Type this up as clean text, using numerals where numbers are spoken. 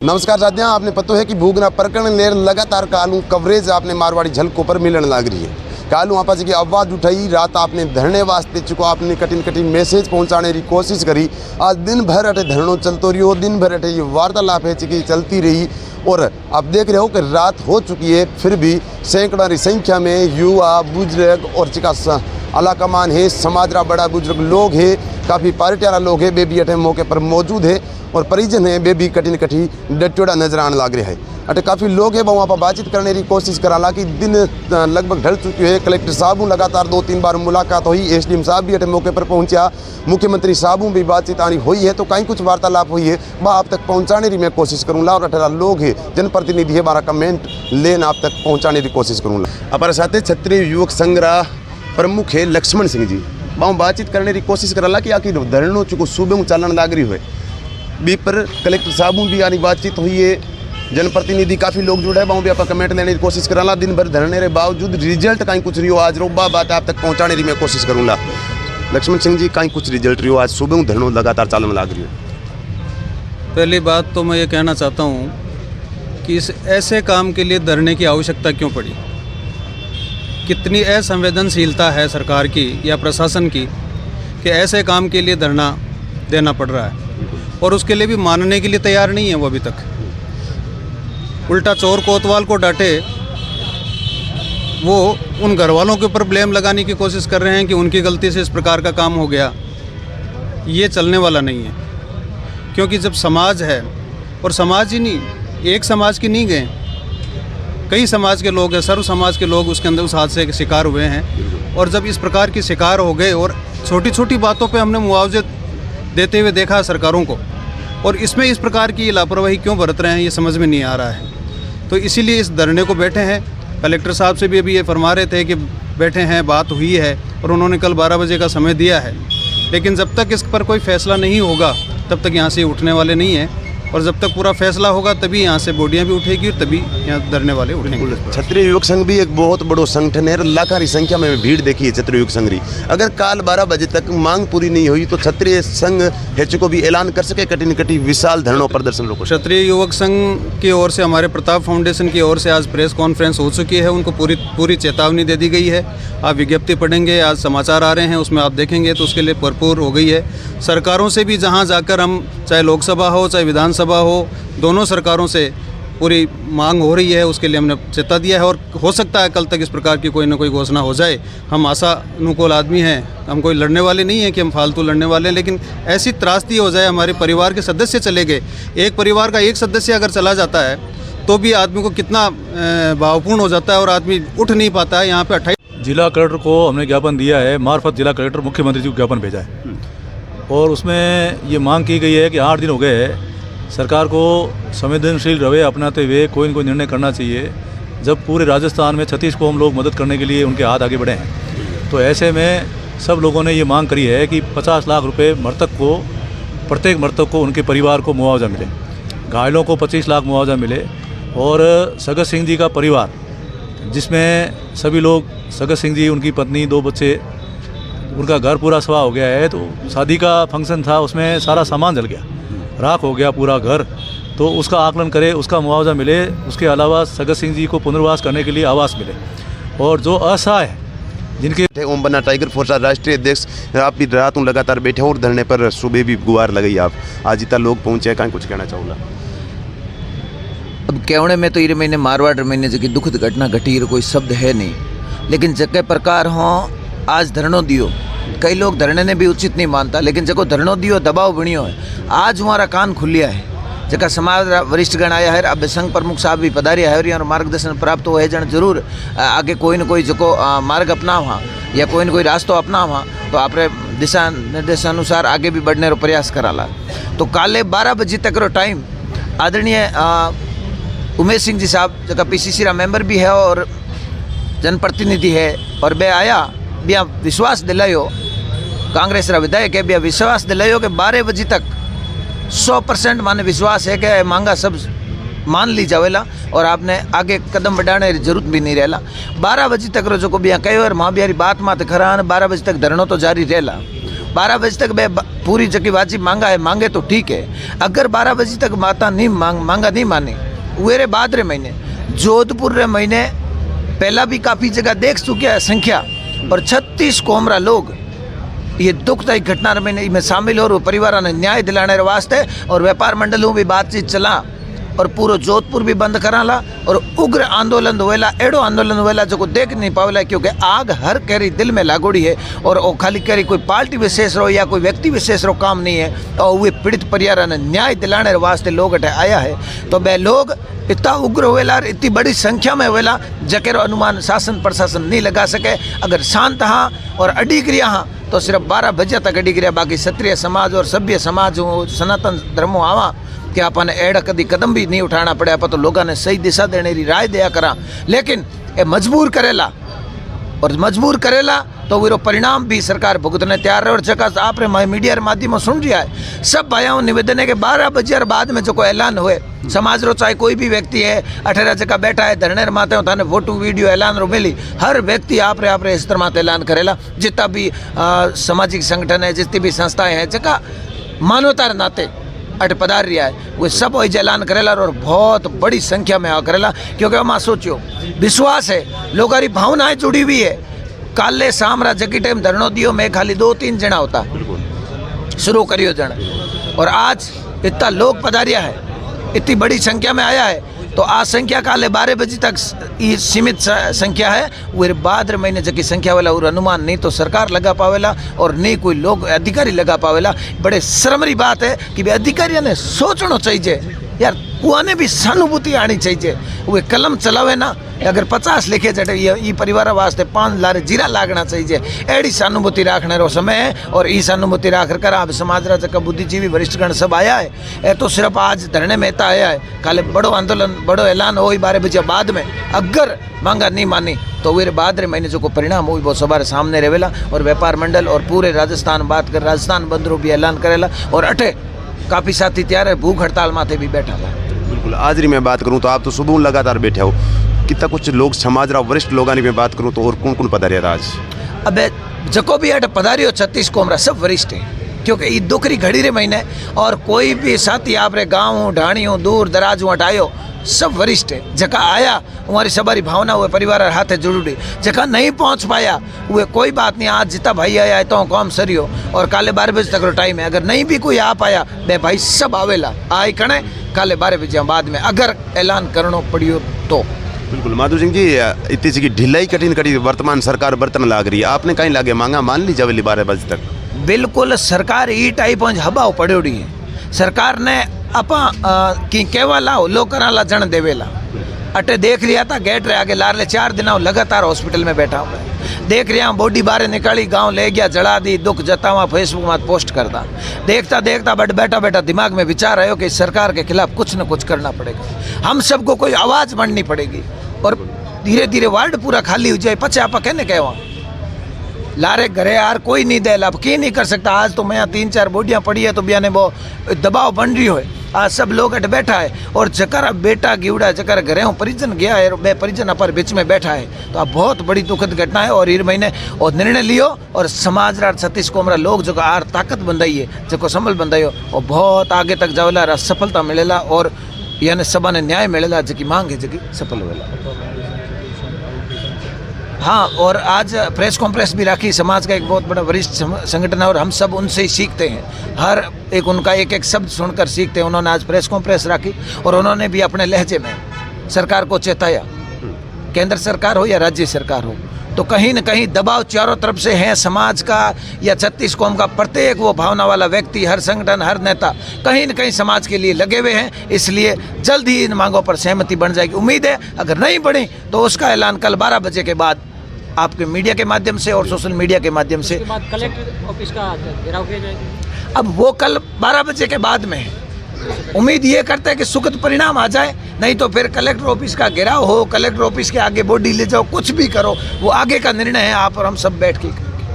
नमस्कार साथियों, आपने पता है कि भूगना प्रकरण ने लगातार कालू कवरेज आपने मारवाड़ी झलकों पर मिलने लग रही है। कालू आपा जी की आवाज़ उठाई, रात आपने धरने वास्ते चुको, आपने कठिन कठिन मैसेज पहुंचाने की कोशिश करी। आज दिन भर अटे धरणों चलते रही हो, दिन भर अटे ये वार्तालाप है कि चलती रही। और आप देख रहे हो कि रात हो चुकी है, फिर भी सैकड़ों की संख्या में युवा बुजुर्ग और चिका अलाकमान है, समाज रा बड़ा बुजुर्ग लोग है, काफ़ी पार्टियारा लोग है, बेबी अटे मौके पर मौजूद है और परिजन है बेबी कठिन कठी डटोड़ा नजर आने लग रहा है। अटे काफ़ी लोग है वहाँ पर बातचीत करने की कोशिश करा कि दिन लगभग ढल चुकी है। कलेक्टर साहब लगातार 2-3 बार मुलाकात हुई, एसडीएम साहब भी अटे मौके पर पहुंचा, मुख्यमंत्री साहब भी बातचीत आनी हुई है, तो कहीं कुछ वार्तालाप हुई है वह आप तक पहुँचाने की मैं कोशिश करूँगा। और अठारह लोग है जनप्रतिनिधि है, हमारा कमेंट लेन आप तक पहुँचाने की कोशिश करूँगा। हमारे साथ क्षत्रिय युवक संघ प्रमुख है लक्ष्मण सिंह जी, वहाँ बातचीत करने की कोशिश करा कि आखिर धरणों चुको सुबह चलन लग रही हुए बी पर कलेक्टर साहब भी आनी बातचीत हुई है, जनप्रतिनिधि काफ़ी लोग जुड़े हैं, वहाँ भी आप कमेंट लेने की कोशिश करा। दिन भर धरने के बावजूद रिजल्ट कहीं कुछ रही हो, आज रोबा बात आप तक पहुँचाने की मैं कोशिश करूँगा। लक्ष्मण सिंह जी, कहीं कुछ रिजल्ट रही हो, आज सुबह धरणों लगातार चलन लग रही हो। पहली बात तो मैं ये कहना चाहता हूँ कि इस ऐसे काम के लिए धरने की आवश्यकता क्यों पड़ी। कितनी असंवेदनशीलता है सरकार की या प्रशासन की कि ऐसे काम के लिए धरना देना पड़ रहा है और उसके लिए भी मानने के लिए तैयार नहीं है वो अभी तक। उल्टा चोर कोतवाल को डांटे, वो उन घर वालों के ऊपर ब्लेम लगाने की कोशिश कर रहे हैं कि उनकी गलती से इस प्रकार का काम हो गया। ये चलने वाला नहीं है, क्योंकि जब समाज है, और समाज ही नहीं, एक समाज की नहीं गए, कई समाज के लोग हैं, सर्व समाज के लोग उसके अंदर उस हादसे के शिकार हुए हैं। और जब इस प्रकार की शिकार हो गए और छोटी छोटी बातों पे हमने मुआवजे देते हुए देखा सरकारों को, और इसमें इस प्रकार की लापरवाही क्यों बरत रहे हैं ये समझ में नहीं आ रहा है। तो इसीलिए इस धरने को बैठे हैं। कलेक्टर साहब से भी अभी ये फरमा रहे थे कि बैठे हैं, बात हुई है, और उन्होंने कल 12 बजे का समय दिया है। लेकिन जब तक इस पर कोई फैसला नहीं होगा तब तक यहाँ से उठने वाले नहीं हैं, और जब तक पूरा फैसला होगा तभी यहाँ से बोडियाँ भी उठेगी और तभी यहाँ धरने वाले उठेंगे। क्षत्रिय युवक संघ भी एक बहुत बड़ो संगठन है, लाखों की संख्या में भीड़ देखी है क्षत्रिय युवक संघ री। अगर काल 12 बजे तक मांग पूरी नहीं हुई तो क्षत्रिय संघ हेच को भी ऐलान कर सके कठिन कटी विशाल धरणों प्रदर्शन रोको। क्षत्रिय युवक संघ की ओर से, हमारे प्रताप फाउंडेशन की ओर से आज प्रेस कॉन्फ्रेंस हो चुकी है, उनको पूरी चेतावनी दे दी गई है। आप विज्ञप्ति पढ़ेंगे, आज समाचार आ रहे हैं, उसमें आप देखेंगे तो उसके लिए भरपूर हो गई है। सरकारों से भी जहाँ जाकर हम, चाहे लोकसभा हो चाहे विधानसभा हो, दोनों सरकारों से पूरी मांग हो रही है, उसके लिए हमने चेता दिया है। और हो सकता है कल तक इस प्रकार की कोई ना कोई घोषणा हो जाए। हम आशानुकूल आदमी हैं, हम कोई लड़ने वाले नहीं हैं कि हम फालतू लड़ने वाले हैं, लेकिन ऐसी त्रासदी हो जाए, हमारे परिवार के सदस्य चले गए, एक परिवार का एक सदस्य अगर चला जाता है तो भी आदमी को कितना भावपूर्ण हो जाता है और आदमी उठ नहीं पाता है। यहाँ पे 28 जिला कलेक्टर को हमने ज्ञापन दिया है, मार्फत जिला कलेक्टर मुख्यमंत्री जी को ज्ञापन भेजा है, और उसमें ये मांग की गई है कि 8 दिन हो गए हैं, सरकार को संवेदनशील रवैया अपनाते हुए कोई न कोई निर्णय करना चाहिए। जब पूरे राजस्थान में 36 को हम लोग मदद करने के लिए उनके हाथ आगे बढ़े हैं, तो ऐसे में सब लोगों ने ये मांग करी है कि 50 लाख रुपए मृतक को, प्रत्येक मृतक को, उनके परिवार को मुआवजा मिले, घायलों को 25 लाख मुआवजा मिले। और सगत सिंह जी का परिवार, जिसमें सभी लोग, सगत सिंह जी, उनकी पत्नी, 2 बच्चे, उनका घर पूरा स्वाह हो गया है। तो शादी का फंक्शन था, उसमें सारा सामान जल गया, राख हो गया पूरा घर, तो उसका आकलन करे, उसका मुआवजा मिले। उसके अलावा सगत सिंह जी को पुनर्वास करने के लिए आवास मिले। और जो असहाय है, जिनके ओम बन्ना टाइगर फोर्स राष्ट्रीय अध्यक्ष, आप भी रात लगातार बैठे और धरने पर सुबह भी गुहार लगाई आप, आज इतना लोग पहुंचे, कहीं कुछ कहना चाहूँगा। अब कहने में तो ये मैंने मारवाड़ में जो दुखद घटना घटी कोई शब्द है नहीं, लेकिन जगह प्रकार हों आज धरणों दियो, कई लोग धरने ने भी उचित नहीं मानता, लेकिन जको धरणों दियो दबाव बनियो है, आज हमारा कान खुलिया है। जगह समाज वरिष्ठ गण आया है, अब संघ प्रमुख साहब भी पधारिया है, और यहाँ मार्गदर्शन प्राप्त हो है जन जरूर आगे कोई न कोई जको मार्ग अपनावा या कोई न कोई रास्ता अपनावा, तो आप दिशा निर्देशानुसार आगे भी बढ़ने रो प्रयास कराला। तो काले 12 बजे तक रो टाइम आदरणीय उमेश सिंह जी साहब, जगह PCC रा मेंबर भी है और जनप्रतिनिधि है, और बे आया बिया विश्वास दिलायो, कांग्रेस रा विधायक है, बिया विश्वास दिलायो कि 12 बजे तक 100% माने विश्वास है कि मांगा सब मान ली जावेला और आपने आगे कदम बढ़ाने की जरूरत भी नहीं रहेला। 12 बजे तक जो को बिया कहो और माँ बिहारी बात मात खरा, 12 बजे तक धरणो तो जारी रहेला। 12 बजे तक पूरी जगह वाजिब मांगा है, मांगे तो ठीक है। अगर 12 बजे तक माता नहीं मांगा नहीं माने, वेरे बाद रे महीने जोधपुर रे महीने पहला भी काफ़ी जगह देख चुके हैं संख्या, और 36 कोमरा लोग ये दुखदायी घटना में शामिल हो, परिवार ने न्याय दिलाने वास्ते और व्यापार मंडलों भी बातचीत चला और पूरा जोधपुर भी बंद कराला और उग्र आंदोलन हुएला, एड़ो आंदोलन हुएला जो को देख नहीं पावेला, क्योंकि आग हर कैरी दिल में लागोड़ी है और वो खाली कैरी कोई पार्टी विशेष रो या कोई व्यक्ति विशेष रो काम नहीं है। और वे पीड़ित परिवार ने न्याय दिलाने वास्ते लोग अटे आया है, तो वे लोग इतना उग्र हुएला, इतनी बड़ी संख्या में हुएला जकेरो अनुमान शासन प्रशासन नहीं लगा सके। अगर शांत हाँ और अडिक्रिया हाँ तो सिर्फ 12 बजे तक अडिक्रिया, बाकी क्षत्रिय समाज और सभ्य समाज सनातन धर्मों आवा कि अपन एड़ा कभी कदम भी नहीं उठाना पड़े, अपन तो लोगों ने सही दिशा देने की राय दिया करा, लेकिन ये मजबूर करेला और मजबूर करेला तो वो परिणाम भी सरकार भुगतने तैयार है। और जगह आपने मीडिया के माध्यम से सुन रहा है, सब भाइयों निवेदन है कि 12 बजे और बाद में जो कोई ऐलान हुए समाज रो, चाहे कोई भी व्यक्ति है 18 जगह बैठा है धरने माते हो, थाने फोटो वीडियो ऐलान रो मिली, हर व्यक्ति आप इस तरह माते ऐलान करेला। जितना भी सामाजिक संगठन है, जितनी भी संस्थाएं हैं जगह मानवता के नाते अट पधार रहा है, वो सब वही ऐलान करेला और बहुत बड़ी संख्या में आ करेला, क्योंकि हम सोचो विश्वास है, लोगों की भावनाएं जुड़ी हुई है। काले सामरा जगी टाइम धरनो दियो में खाली 2-3 जना होता शुरू करियो जन, और आज इतना लोग पधारिया है, इतनी बड़ी संख्या में आया है, तो आज संख्या काले 12 बजे तक सीमित संख्या है। वो बाद महीने जबकि संख्या वाला और अनुमान नहीं तो सरकार लगा पावेला और नहीं कोई लोग अधिकारी लगा पावेला। बड़े शर्मरी बात है कि भाई अधिकारियों ने सोचना चाहिए यार, उन्हें भी सहानुभूति आनी चाहिए। वे कलम चलावे ना, अगर 50 लिखे जटे ये परिवार वास्ते 5 लारे जीरा लागना चाहिए, एड़ी सहानुभूति रखने रो समय है। और ये सहानुभूति रख कर अब समाज का बुद्धिजीवी वरिष्ठगण सब आया है, ये तो सिर्फ आज धरने में आया है, काले बड़ो आंदोलन बड़ो ऐलान हो 12 बजे बाद में अगर मांगा नहीं मानी तो वे बाद महीने जो को परिणाम हो वो सवार सामने रहेला। और व्यापार मंडल और पूरे राजस्थान बात कर राजस्थान बंद रो भी ऐलान करेला, और अठे काफ़ी साथी त्यारे भूख हड़ताल माथे भी बैठा था। बिल्कुल, आज मैं बात करूँ तो आप तो सुबह लगातार बैठे हो, कितना कुछ लोग समाज रा वरिष्ठ लोगों की मैं बात करूँ तो और कौन कौन पधारिया था आज? अबे जको भी अट पधारियो 36 कोमरा सब वरिष्ठ है, क्योंकि ये दुखरी घड़ी रे महीने और कोई भी साथी आप रे गाँव ढाणियों दूर दराज हटायो सब वरिष्ठ है। जगह आया हमारी सबारी भावना हुए परिवार हाथ जुड़ी, जगह नहीं पहुंच पाया हुए कोई बात नहीं, आज जितना भाई आया है तो काम सरियो और काले 12 बजे तक टाइम है। अगर नहीं भी कोई आ पाया बे भाई सब आवेला आई कणे काले 12 बजे बाद में अगर ऐलान करना पड़ियो तो। बिल्कुल माधु सिंह जी, इतनी सी ढिलाई कठिन कड़ी वर्तमान सरकार बर्तन लाग रही है, आपने कहीं लागे मांगा मान ली जावेली 12 बजे तक? बिल्कुल सरकार ई टाइप हबाव पड़ोड़ी है, सरकार ने अपा की केवाला लोग कराला जन देवेला अटे देख लिया था गेट रे आगे लारले 4 दिन लगातार हॉस्पिटल में बैठा हुआ है, देख रहा बॉडी बाहर निकाली गांव ले गया जला दी, दुख जतावा फेसबुक में पोस्ट करता, देखता देखता बट बैठा बैठा दिमाग में विचार आयो कि सरकार के खिलाफ कुछ न कुछ करना पड़ेगा, हम सबको कोई आवाज़ बननी पड़ेगी और धीरे धीरे वार्ड पूरा खाली हो जाए। पचे आप कहने कहवा लारे घरे यार कोई नहीं दे लाभ की नहीं कर सकता। आज तो मैं यहाँ 3-4 बोटियाँ पड़ी है तो बिया ने वो दबाव बन रही है, आज सब लोग अट बैठा है और जकर बेटा गिवड़ा जकर घरे हूँ परिजन गया है बे परिजन अपर बीच में बैठा है, तो अब बहुत बड़ी दुखद घटना है। और इस महीने और निर्णय लियो और समाज रा 36 कोमरा लोग जो आर ताकत बंधाई है जो संबल बंधाई हो और बहुत आगे तक जावेला सफलता मिलेला और यानी सभा ने न्याय मिलेला जबकि मांग है जबकि सफल होगा। हाँ, और आज प्रेस कॉन्फ्रेंस भी रखी, समाज का एक बहुत बड़ा वरिष्ठ संगठन है और हम सब उनसे ही सीखते हैं, हर एक उनका एक एक शब्द सुनकर सीखते हैं। उन्होंने आज प्रेस कॉन्फ्रेंस रखी और उन्होंने भी अपने लहजे में सरकार को चेताया, केंद्र सरकार हो या राज्य सरकार हो, तो कहीं न कहीं दबाव चारों तरफ से है समाज का या 36 कौम का प्रत्येक वो भावना वाला व्यक्ति, हर संगठन, हर नेता कहीं न कहीं समाज के लिए लगे हुए हैं। इसलिए जल्द ही इन मांगों पर सहमति बन जाएगी। उम्मीद है अगर नहीं बनी तो उसका ऐलान कल 12 बजे के बाद आपके मीडिया के माध्यम से और सोशल मीडिया के माध्यम से कलेक्टर ऑफिस का घेराव किया जाएगा। अब वो कल 12 बजे के बाद में है। उम्मीद ये करते हैं कि सुखद परिणाम आ जाए, नहीं तो फिर कलेक्टर ऑफिस का घेराव हो, कलेक्टर ऑफिस के आगे बॉडी ले जाओ, कुछ भी करो, वो आगे का निर्णय है। आप और हम सब बैठ के